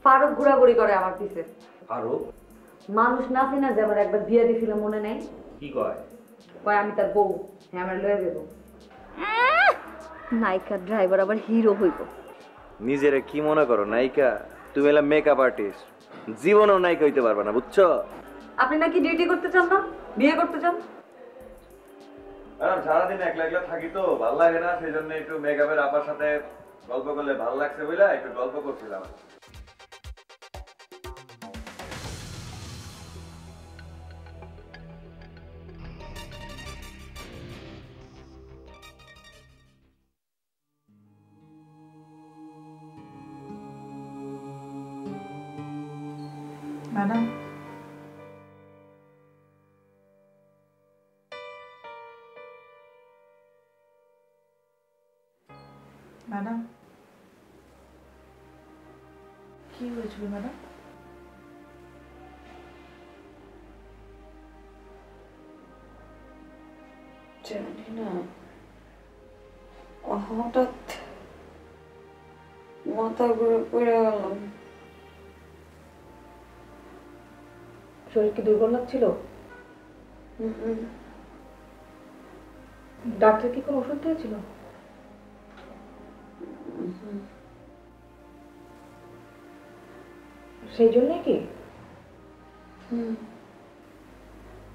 ফারুক ঘোরাঘুরি করে আমার পিছে। ফারুক মানুষ না চিনা যে আমার একবার বিয়ে দিছিল মনে নেই? কি কয়? কয় আমি তার বউ, হ্যাঁ আমার লয়ে দেবো। নায়িকা ড্রাইভার আবার হিরো হইব। নিজেরে কি মনে করো নায়িকা? তুমি এলা মেকআপ আর্টিস্ট, জীবনেও নায়িকা হইতে পারবে না, বুঝছো? আপনি নাকি ডিউটি করতে চান না, বিয়ে করতে চান? সারাদিন একলা একলা থাকি তো ভালো লাগে না, সেই জন্য একটু মেকআপের আপার সাথে গল্প করলে ভালো লাগছে বুঝলা, একটু গল্প করছিলাম। ম্যাডাম, ম্যাডাম কি হয়েছিল ম্যাডাম? জানি না, হঠাৎ মাথা ঘুরে পড়ে গেলাম। শরীর কি দুর্বল লাগছিল? ডাক্তার কি কোনো ওষুধ দিয়েছিল? সেই জন্যই কি?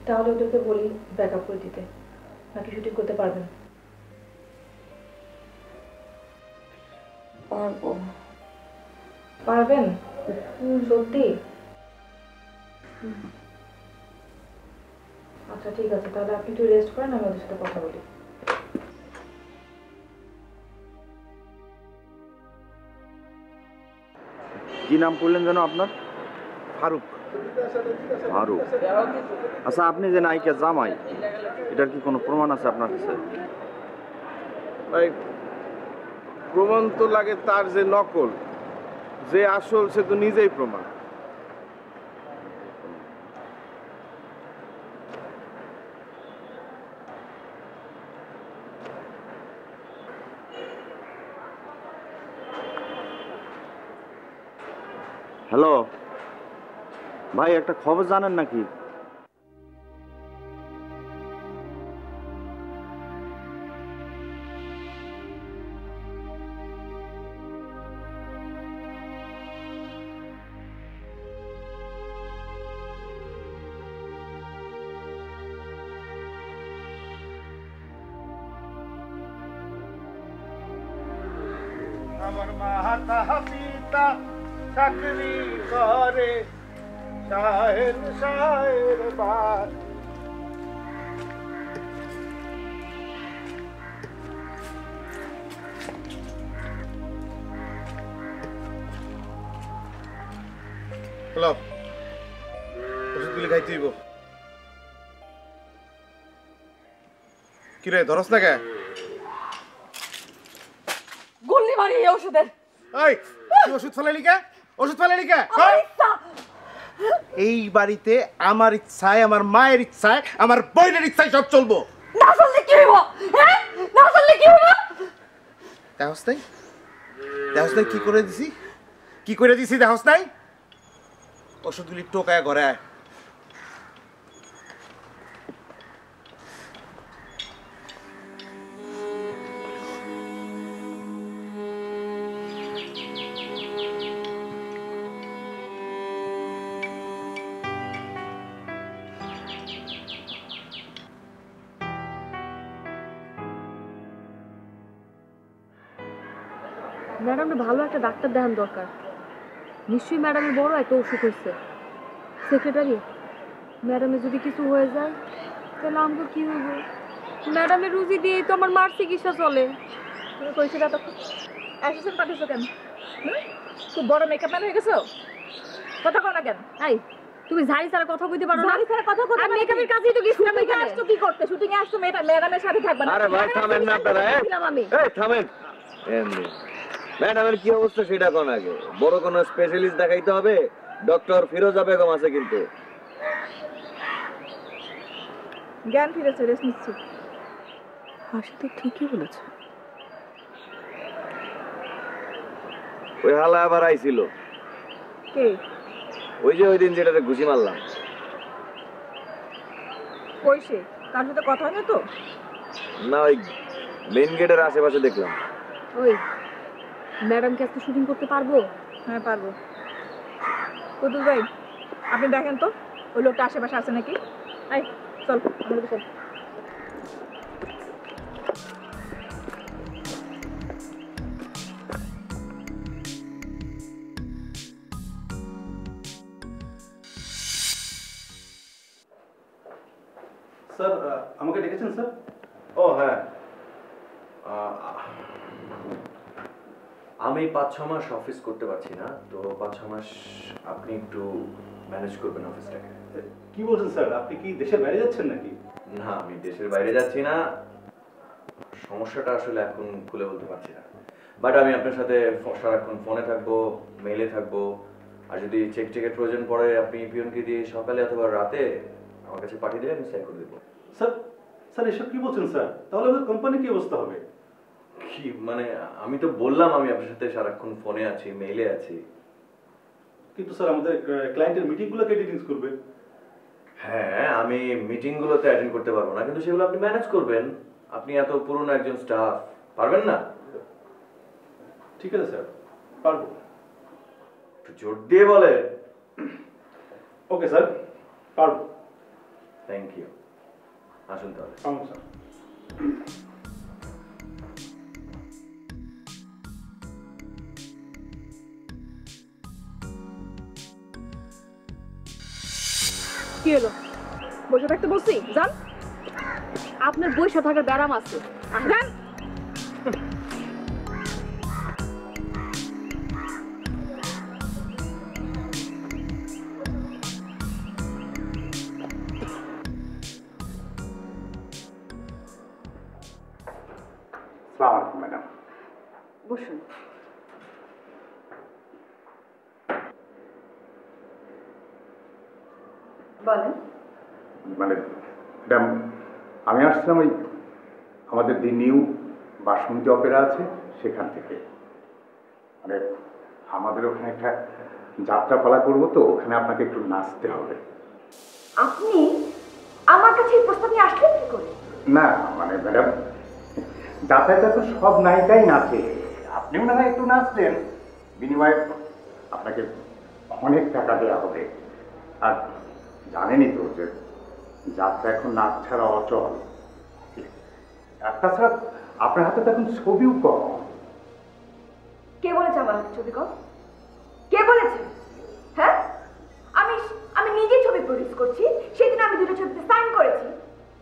তাহলে ওদেরকে বলি ব্যাকআপ করে দিতে, নাকি শুটিং করতে পারবেন? পারবো। পারবেন সত্যি? আচ্ছা ঠিক আছে, তাহলে আপনি একটু রেস্ট করেন, আমি ওদের সাথে কথা বলি। কি নাম করলেন যেন আপনার? ফারুক। ফারুক, আচ্ছা আপনি যে নায়িকা জামাই, এটার কি কোনো প্রমাণ আছে আপনার কাছে? ভাই প্রমাণ তো লাগে, তার যে নকল যে আসল সে তো নিজেই প্রমাণ। হ্যালো ভাই, একটা খবর জানেন নাকি? আমার মাতা পিতা চাকরি করে, শাহের শাহের বার। হ্যালো, ওষুধগুলি খাইতে হইব। কিরে ধরস না কে? গুল্লি মারি এই ওষুধের। এই তুই ওষুধ ফেলালি কে? ওষুধ ফেলালি কে? এই বাড়িতে আমার ইচ্ছায়, আমার মায়ের ইচ্ছায়, আমার বোনের ইচ্ছায় সব চলবো। না চললে কি হইব? হ্যাঁ, না চললে কি হইব? দেখস নাই? দেখস নাই কি করে দিছি? কি করে দিছি দেখস নাই? ওষুধগুলি টোকায় ঘরে আয়। ম্যাডামের ভালো একটা ডাক্তার দেখান দরকার। নিশ্চয়ই ম্যাডামের বড় একটা অসুখ হয়েছে। সেক্রেটারি, ম্যাডামের যদি কিছু হয়ে যায় তাহলে আমাকে কি হইব? ম্যাডামের রুজি দিয়েই তো আমার মার চিকিৎসা চলে। তুমি কইছো না তখন অ্যাসিস্ট্যান্ট পাঠিয়েছো কেন? খুব বড় মেকআপ ম্যান হয়ে গেছো, কথা কও না কেন? এই তুমি ঝাড়ি ছাড়া কথা বলতে পারো না? ঝাড়ি ছাড়া কথা বলতে আমি মেকআপের কাজেই তো গেছি। শুটিং এ আসছো কি করতে? শুটিং এ আসছো ম্যাডামের সাথে থাকবা না? আরে ভাই থামেন না আপনারা, আমি এই থামেন। এমনি ম্যাডামের কি অবস্থা সেটা কোন আগে, বড় কোন স্পেশালিস্ট দেখাইতে হবে। ডক্টর ফিরোজা বেগম আছে কিন্তু। জ্ঞান ফিরেছে, রেস্ট নিচ্ছি। হাসি তো ঠিকই বলেছে। ওই হালা আবার আইছিল, কে? ওই যে ওই দিন যেটাতে ঘুষি মারলাম। কই সে? তার সাথে কথা হয় না তো? না, ওই মেইন গেটের আশেপাশে দেখলাম। ওই ম্যাডাম কি আজকে শুটিং করতে পারবো? হ্যাঁ পারবো। কুতুল ভাই আপনি দেখেন তো ওই লোকটা আশেপাশে আছে নাকি। এই চল আমাদের চল। স্যার আমাকে ডেকেছেন স্যার? ও হ্যাঁ, আমি 5-6 মাস অফিস করতে পারছি না, তো 5-6 মাস আপনি একটু ম্যানেজ করবেন অফিসটাকে। কি বলছেন স্যার, আপনি কি দেশের বাইরে যাচ্ছেন নাকি? না, আমি দেশের বাইরে যাচ্ছি না, সমস্যাটা আসলে এখন খুলে বলতে পারছি না, বাট আমি আপনার সাথে সারাক্ষণ ফোনে থাকবো, মেইলে থাকবো, আর যদি চেকের প্রয়োজন পড়ে আপনি পিয়নকে দিয়ে সকালে অথবা রাতে আমার কাছে পাঠিয়ে দিলে আমি সাইন করে দেবো। স্যার স্যার এসব কি বলছেন স্যার? তাহলে আমাদের কোম্পানি কি অবস্থা হবে? কি মানে, আমি তো বললাম আমি আপনার সাথে সারাক্ষণ ফোনে আছি, মেইলে আছি। কিন্তু স্যার আমাদের ক্লায়েন্টের মিটিংগুলোকে ডিটেলস করবে। হ্যাঁ, আমি মিটিংগুলোতে অ্যাটেন্ড করতে পারবো না, কিন্তু সেগুলো আপনি ম্যানেজ করবেন। আপনি এত পুরনো একজন স্টাফ, পারবেন না? ঠিক আছে স্যার, পারবো। একটু জোর দিয়ে বলে। ওকে স্যার, পারবো। থ্যাংক ইউ, আসুন তাহলে। স্যার কি হলো? বসে থাকতে বলছি, যান। আপনার বইসা থাকার ব্যারাম আছে। যান। ম্যাডাম বসুন। বলেন। মানে ম্যাডাম, আমি আসছিলাম ওই আমাদের দি নিউ বাসন্তী অপেরা আছে সেখান থেকে। মানে আমাদের ওখানে একটা যাত্রাপালা করবো, তো ওখানে আপনাকে একটু নাচতে হবে। আপনি আমার কাছে এই প্রস্তাব নিয়ে আসলেন কি করে? না মানে ম্যাডাম, যাতায়াতে তো সব নায়িকাই নাচে, আপনিও না একটু নাচতেন, বিনিময়ে আপনাকে অনেক টাকা দেওয়া হবে। আর জানেনই তো যে যাত্রা এখন নাচ ছাড়া অচল। আর তাছাড়া আপনার হাতে তো এখন ছবিও কম। কে বলেছে আমার হাতে ছবি কম? কে বলেছে? হ্যাঁ, আমি আমি নিজে ছবি প্রডিউস করছি, সেদিন আমি দুটো ছবিতে সাইন করেছি।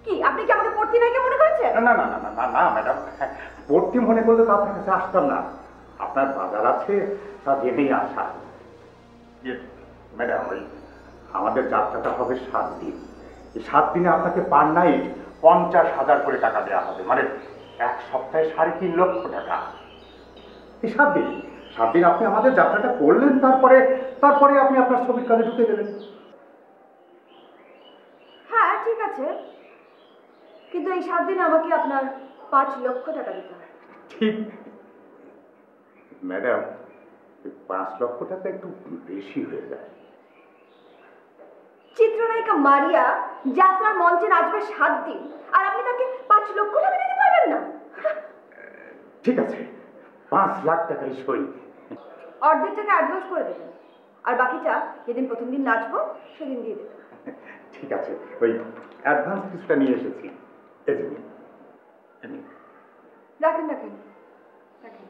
কি আপনি কি আমাকে পড়তি নাকি মনে করেছেন? না না না না না না ম্যাডাম, পড়তি মনে করলে তো আপনার কাছে আসতাম না। আপনার বাজার আছে তা জেনেই আসা। ম্যাডাম, ওই আমাদের যাত্রাটা হবে 7 দিন। এই 7 দিনে আপনাকে পার নাইট 50,000 করে টাকা দেওয়া হবে, মানে 1 সপ্তাহে 3.5 লক্ষ টাকা। এই 7 দিন আপনি আমাদের যাত্রাটা করলেন, তারপরে আপনি আপনার ছবির কাজে ঢুকে গেলেন। হ্যাঁ ঠিক আছে, কিন্তু এই 7 দিন আমাকে আপনার 5 লক্ষ টাকা দিতে হবে। ঠিক ম্যাডাম, 5 লক্ষ টাকা একটু বেশি হয়ে যায়। চিত্রনায়িকা মারিয়া যাত্রার মঞ্চে নাচবে 7 দিন, আর আপনি তাকে 5 লক্ষ টাকা দিতে পারবেন না? ঠিক আছে, 5 লাখ টাকাই সই। অর্ধেক টাকা অ্যাডভান্স করে দেবেন, আর বাকিটা যেদিন প্রথম দিন নাচবো সেদিন দিয়ে দেবেন। ঠিক আছে, ওই অ্যাডভান্স কিছুটা নিয়ে এসেছি। এই যে নিন। রাখেন রাখেন রাখেন।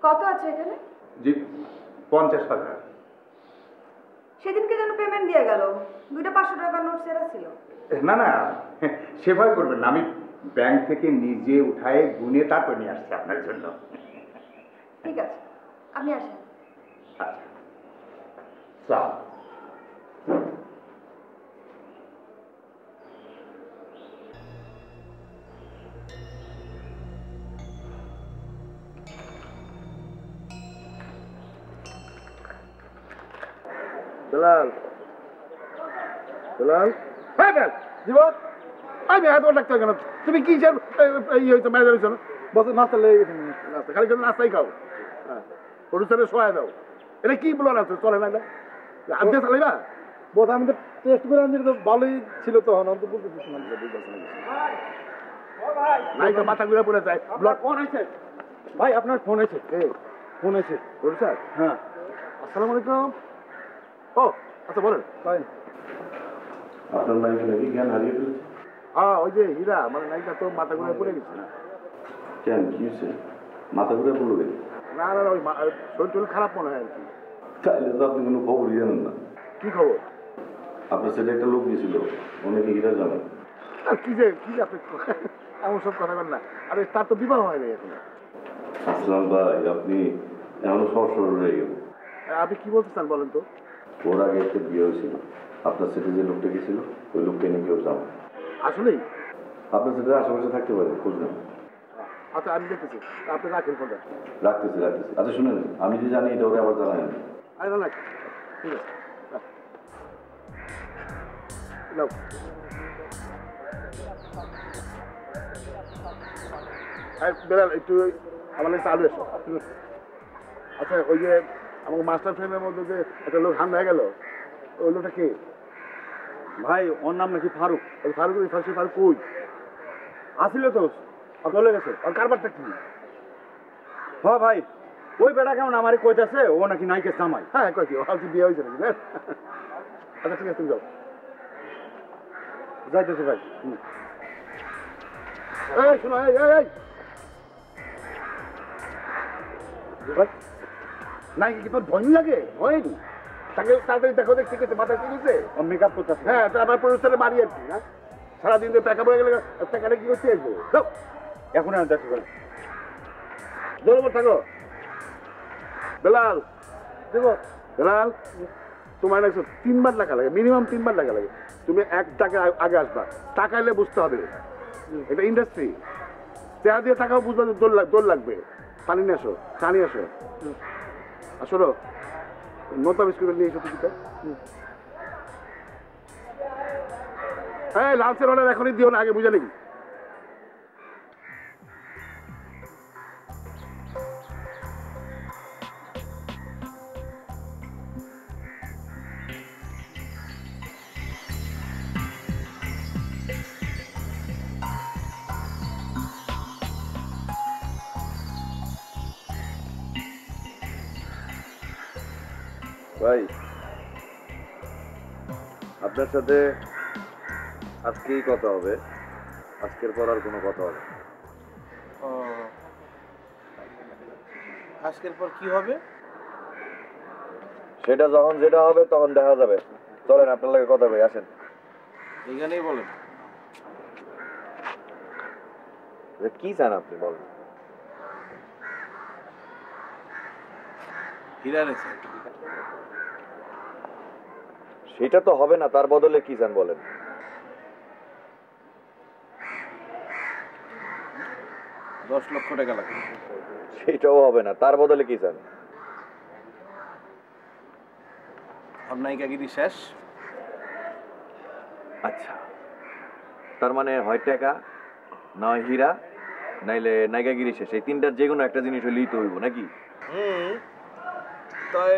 কত আছে এখানে? জি, 50,000। সেদিনকে যেন পেমেন্ট দিয়ে গেল, 2টা 500 টাকার নোট সেরা ছিল। না না, সে ভয় করবেন না, আমি ব্যাংক থেকে নিজে উঠায় গুনে তারপর নিয়ে আসছি আপনার জন্য। ঠিক আছে, আপনি আসেন। আচ্ছা স্যার। দুলাল, দুলাল, হ্যাঁ বেল জীবন, আমি এত ডাক্তার কেন? তুমি কি ইয়ে হয়েছো, ম্যানেজার হয়েছো না? বছর নাস্তা লেগে গেছে, নাস্তা খালি কিন্তু নাস্তাই খাও। হ্যাঁ, প্রডিউসারে সহায় দাও। এটা কি বলার আছে? চলে না এটা আমি চালাই না বোধ আমি তো টেস্ট করে আনছি তো ভালোই ছিল তো অন্ত বলতে নায়িকা মাথা ঘুরে পড়ে যায়। ব্লাড ফোন আছে ভাই, আপনার ফোন আছে। ফোন আছে স্যার? হ্যাঁ। আসসালামু আলাইকুম। ও আচ্ছা বলেন ভাই। আপনার নায়িকা নাকি জ্ঞান হারিয়ে ফেলেছে? হ্যাঁ ওই যে হীরা মানে নায়িকা তো মাথা ঘুরে পড়ে গেছে না। কেন কি হয়েছে? মাথা ঘুরে পড়লো কেন? না না ওই শরীর টরীর খারাপ মনে হয় আর কি। তাইলে তো আপনি কোনো খবরই জানেন না। কি খবর? আপনার সাথে একটা লোক গেছিল, অনেকে হীরা জানেন। আর কি যে আপনি এমন সব কথা বলেন না। আরে তার তো বিবাহ হয় নাই এখন। আসলাম ভাই, আপনি এমন সরসর রয়ে গেল। আপনি কি বলতে চান বলেন তো? ওর আগে একটা বিয়ে হয়েছিল, আপনার সাথে যে লোকটা গেছিল ওই লোকটা নিয়ে কেউ জানেন। আসলেই? আপনার সাথে আশেপাশে থাকতে পারে, খোঁজ নেন। আচ্ছা আমি দেখতেছি, আপনি রাখেন ফোনটা। রাখতেছি। আচ্ছা শুনেন, আমি যে জানি এটা ওকে আবার জানাই না। আরে না ঠিক আছে নাও। বেলাল একটু আমার কাছে আলু এসো। আচ্ছা ওই যে আমার মাস্টার ফ্রেন্ডের মধ্যে যে একটা লোক হান হয়ে গেল, ওই লোকটা কে ভাই? ওর নাম নাকি ফারুক। ওই ফারুক ফারুক কই আসিল তো? চলে গেছে। আর কারবারটা কি? হ্যাঁ ভাই ওই বেটা কেমন আমারই কইতাছে ও নাকি নাইকে জামাই। হ্যাঁ কই কি ওর কি বিয়ে হয়েছে নাকি? আচ্ছা ঠিক আছে তুমি যাও। যাইতেছি ভাই। এই শোনো এই নাই কি তোর ভয় লাগে? হয়নি তাকে তাড়াতাড়ি দেখো দেখ ঠিক আছে মাথায় ঠিক আছে মেকআপ করতেছে। হ্যাঁ তো আমার প্রডিউসারে মারি আর কি। হ্যাঁ সারাদিন তো প্যাকআপ হয়ে গেলে টাকাটা কি করতে আসবো? যাও এখন আর দেখো জোর থাকো। বেলাল দেখো বেলাল তোমার একশো 3 বার টাকা লাগে, মিনিমাম 3 বার টাকা লাগে। তুমি 1 টাকা আগে আসবা, টাকা এলে বুঝতে হবে এটা ইন্ডাস্ট্রি। চেয়া দিয়ে টাকাও বুঝবা দোল লাগবে। পানি নিয়ে আসো, চা নিয়ে আসো। আসলো নতা বিস্কুট নিয়ে এসো টিকিটটা। হ্যাঁ লাঞ্চের অর্ডার এখনই দিও না, আগে বুঝে নাকি? ভাই আপনার সাথে আজকেই কথা হবে, আজকের পর আর কোনো কথা হবে? আজকের পর কি হবে? সেটা যখন যেটা হবে তখন দেখা যাবে। চলেন আপনার লাগে কথা বলি, আসেন। এখানেই বলেন। কি চান আপনি বলেন? হীরা নেছে সেটা তো হবে না, তার বদলে কি চান বলেন? 10 লক্ষ টাকা লাগবে। সেটাও হবে না, তার বদলে কি চান? নায়িকাগিরি শেষ। আচ্ছা তার মানে হয় টাকা, নয় হীরা, নাইলে নায়িকাগিরি শেষ। এই তিনটার যে কোনো একটা জিনিস হইলেই তো হইব নাকি? তাই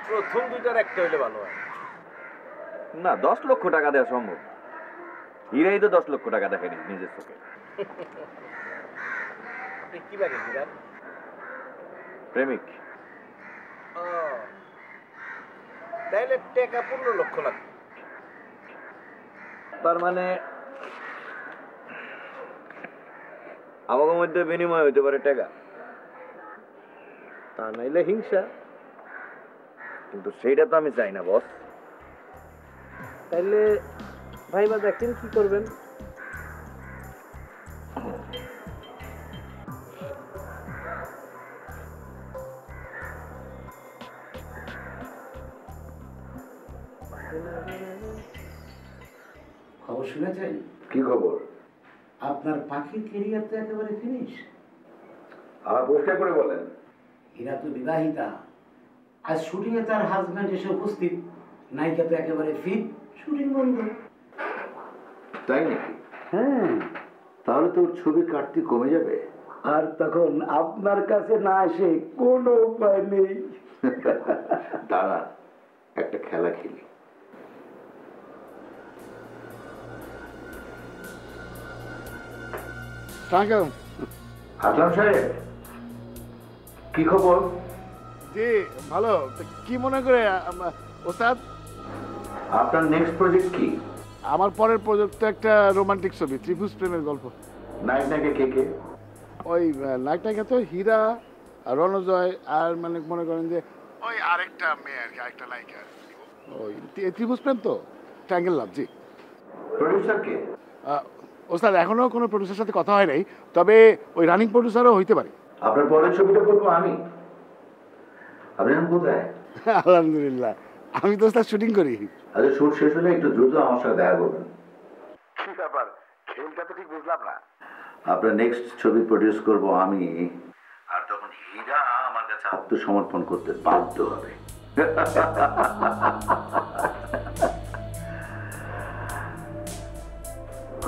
প্রথম দুইটার একটা হইলে ভালো হয়। না 10 লক্ষ টাকা দেওয়া সম্ভব। হীরাই তো 10 লক্ষ টাকা দেখেনি নিজের চোখে। আপনি কি ব্যাগে হীরা? প্রেমিক। তাইলে টাকা 15 লক্ষ লাগবে। তার মানে আমাদের মধ্যে বিনিময় হইতে পারে টাকা, তা নাইলে হিংসা। কিন্তু সেইটা তো আমি চাই না বস। তাইলে ভাইবা দেখেন কি করবেন। খবর শুনেছেন? কি খবর? আপনার পাখির ক্যারিয়ার তো একেবারে ফিনিশ। আমার পরিষ্কার করে বলেন। হীরা তো বিবাহিতা, আজ শুটিং এ তার হাজবেন্ড এসে উপস্থিত, নায়িকা তো একেবারে ফিট, শুটিং বন্ধ। তাই নাকি? হ্যাঁ তাহলে তোর ছবি কাটতে কমে যাবে। আর তখন আপনার কাছে না এসে কোনো উপায় নেই। দাঁড়া, একটা খেলা খেলি। আসলাম সাহেব, কি খবর? জি ভালো। কি মনে করে ওস্তাদ? আপনার নেক্সট প্রজেক্ট কি? আমার পরের প্রজেক্ট একটা রোমান্টিক ছবি, ত্রিভুজ প্রেমের গল্প। নায়ক নায়িকা কে কে? ওই নায়ক নায়িকা তো হীরা আর রণজয়, আর মানে মনে করেন যে ওই আরেকটা মেয়ে আর কি, আরেকটা নায়িকা। ওই ত্রিভুজ প্রেম তো, ট্রায়াঙ্গেল লাভ। জি। প্রডিউসার কে? ওস্তাদ এখনো কোনো প্রডিউসারের সাথে কথা হয় নাই, তবে ওই রানিং প্রডিউসারও হইতে পারে। আপনার পরের ছবিটা করবো আমি। আপনি এখন কোথায়? আলহামদুলিল্লাহ, আমি তো ওস্তাদ শুটিং করি। আচ্ছা, শুট শেষ হলে একটু দ্রুত আমার সাথে দেখা করবেন। কি ব্যাপার, খেলটা তো ঠিক বুঝলাম না। আপনার নেক্সট ছবি প্রডিউস করব আমি, আর তখন হীরা আমার কাছে আত্মসমর্পণ করতে বাধ্য হবে।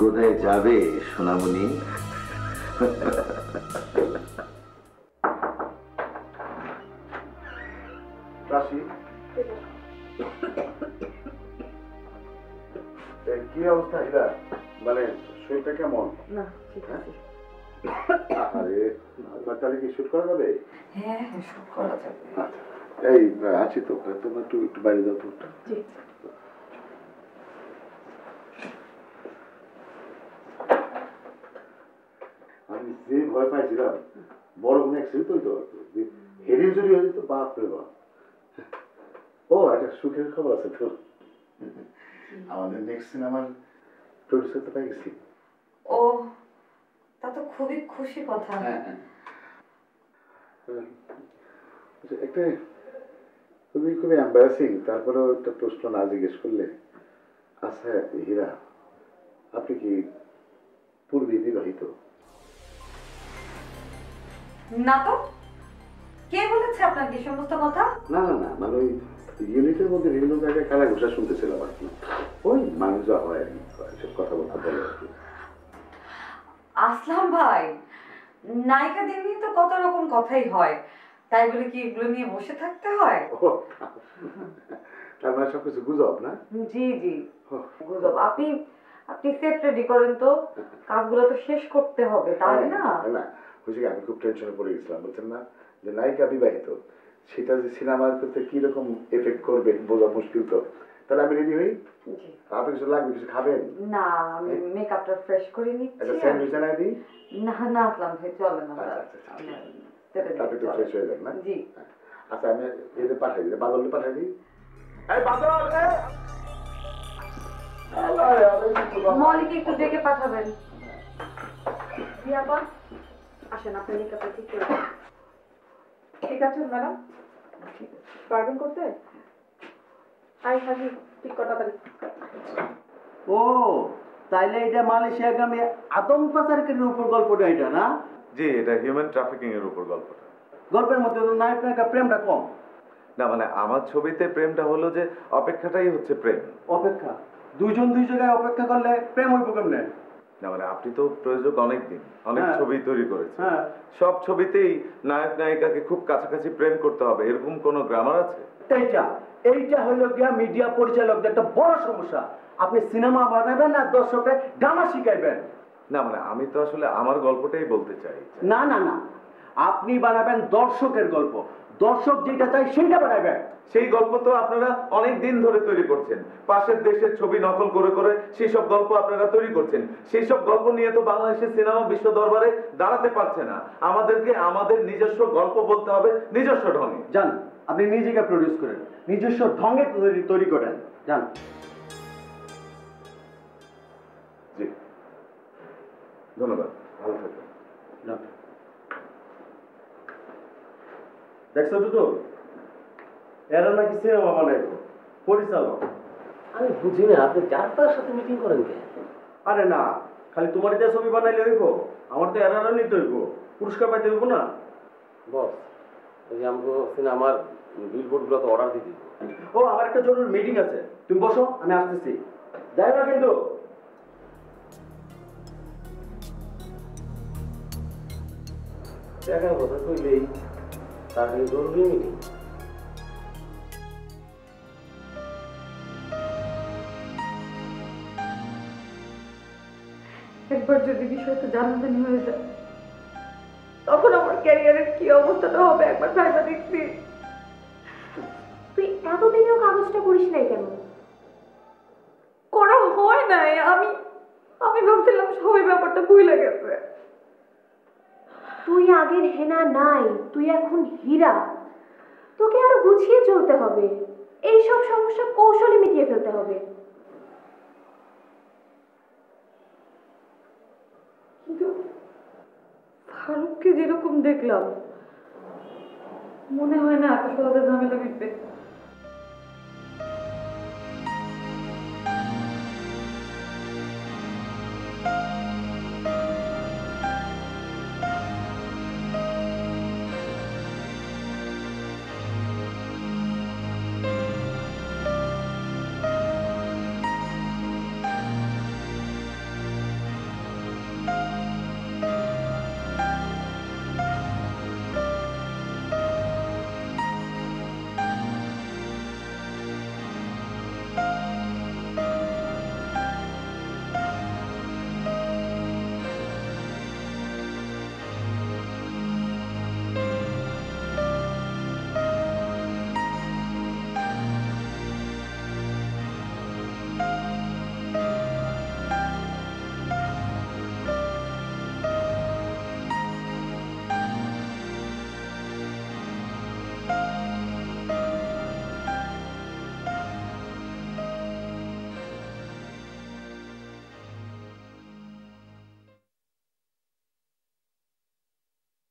কোথায় যাবে সোনামণি? কি অবস্থা হীরা? মানে শরীরটা কেমন? না ঠিক আছে। আরে তাহলে কি শুট করা যাবে? হ্যাঁ শুট করা যাবে। এই আছি তো, তোমরা একটু একটু বাইরে যাও তো। জি। আমি যে ভয় পাইছিলাম বড় কোনো অ্যাক্সিডেন্ট হইতো, হেড ইনজুরি হয়ে যেত, বাপ রে বাপ। ও একটা সুখের খবর আছে তো, আমাদের নেক্সট সিনেমার প্রডিউসার তো পাই গেছি। ও, তা তো খুবই খুশি কথা। একটা খুবই খুবই এম্বারাসিং, তারপরেও একটা প্রশ্ন না জিজ্ঞেস করলে। আচ্ছা হীরা, আপনি কি পূর্বে বিবাহিত? না তো, কে বলেছে আপনার কি সমস্ত কথা? না না না, মানে ওই ইউনিটের মধ্যে বিভিন্ন জায়গায় কালা ঘোষা শুনতেছিলাম আর কি। ওই মানুষ যা হয় আর কি, সব কথাবার্তা বলে আর কি। আসলাম ভাই, নায়িকাদের নিয়ে তো কত রকম কথাই হয়, তাই বলে কি এগুলো নিয়ে বসে থাকতে হয়? তার মানে সবকিছু গুজব না? জি জি গুজব। আপনি আপনি সেট রেডি করেন তো, কাজগুলো তো শেষ করতে হবে, তাই না? না বুঝি, আমি খুব টেনশনে পড়ে গেছিলাম, বলছেন না যে নায়িকা বিবাহিত, সেটা যে সিনেমার ক্ষেত্রে কিরকম এফেক্ট করবে বোঝা মুশকিল। তো তাহলে আমি রেডি হই। আপনি কিছু লাগবে, কিছু খাবেন? না, আমি মেকআপটা ফ্রেশ করে নিচ্ছি। একটা স্যান্ডউইচ এনে দিই? না না আসলাম ভাই, চলে না। আপনি তো ফ্রেশ হয়ে যান না? জি। আচ্ছা আমি এদের পাঠাই দিই, বাদলকে পাঠাই দিই। মলিকে একটু ডেকে পাঠাবেন। রিয়াপা আসেন, আপনি মেকআপটা ঠিক করে দেন। ঠিক আছে ম্যাডাম, পারবেন করতে? আই হাজি ঠিক কটা তারিখ। ও তাইলে এটা মালয়েশিয়াগামী আদম পাচারকারীর উপর গল্পটা, এটা না? জি, এটা হিউম্যান ট্রাফিকিং এর উপর গল্পটা। গল্পের মধ্যে তো নায়ক নায়িকা প্রেমটা কম। না মানে আমার ছবিতে প্রেমটা হলো যে অপেক্ষাটাই হচ্ছে প্রেম। অপেক্ষা? দুইজন দুই জায়গায় অপেক্ষা করলে প্রেম হইব কেমনে? না মানে আপনি তো প্রযোজক অনেক দিন, অনেক ছবি তৈরি করেছেন। হ্যাঁ। সব ছবিতেই নায়ক নায়িকাকে খুব কাছাকাছি প্রেম করতে হবে, এরকম কোনো গ্রামার আছে? এইটা হলো গিয়া মিডিয়া পরিচালকদের একটা বড় সমস্যা। আপনি সিনেমা বানাবেন না দর্শককে ড্রামা শিখাইবেন? না মানে আমি তো আসলে আমার গল্পটাই বলতে চাই। না না না, আপনি বানাবেন দর্শকের গল্প, দর্শক যেটা চাই সেইটা বানাবেন। সেই গল্প তো আপনারা অনেক দিন ধরে তৈরি করছেন, পাশের দেশের ছবি নকল করে করে সেই সব গল্প আপনারা তৈরি করছেন। সেই সব গল্প নিয়ে তো বাংলাদেশের সিনেমা বিশ্ব দরবারে দাঁড়াতে পারছে না। আমাদেরকে আমাদের নিজস্ব গল্প বলতে হবে, নিজস্ব ঢঙে। যান, আপনি নিজেকে প্রডিউস করেন, নিজস্ব ঢঙে তৈরি করেন, যান। জি ধন্যবাদ, ভালো থাকবেন। দেখছো তো এরা নাকি সিনেমা বানাইব পরিচালক। আমি বুঝি না, আপনি যার তার সাথে মিটিং করেন কে? আরে না, খালি তোমার দিয়ে ছবি বানাইলে হইব? আমার তো এরারও নিতে হইব, পুরস্কার পাইতে হইব না? বস, ওই যে আমাকে সিনেমার বিলবোর্ডগুলো তো অর্ডার দিতে। ও আমার একটা জরুরি মিটিং আছে, তুমি বসো, আমি আসতেছি। যাই না কিন্তু। টাকার কথা কইলেই তার জরুরি মিটিং। একবার যদি বিষয়টা জানাজানি হয়ে যায় তখন আমার ক্যারিয়ারের কি অবস্থাটা হবে একবার ভাইবা দেখছি। তুই এতদিনেও কাগজটা করিস নাই কেন? করা হয় নাই, আমি ভাবছিলাম সবাই ব্যাপারটা ভুলে গেছে। তুই আগের হেনা নাই, তুই এখন হীরা। তোকে আরো গুছিয়ে চলতে হবে, এইসব সমস্যা কৌশলে মিটিয়ে ফেলতে হবে। কিন্তু ফারুককে যেরকম দেখলাম মনে হয় না এত সহজে ঝামেলা মিটবে।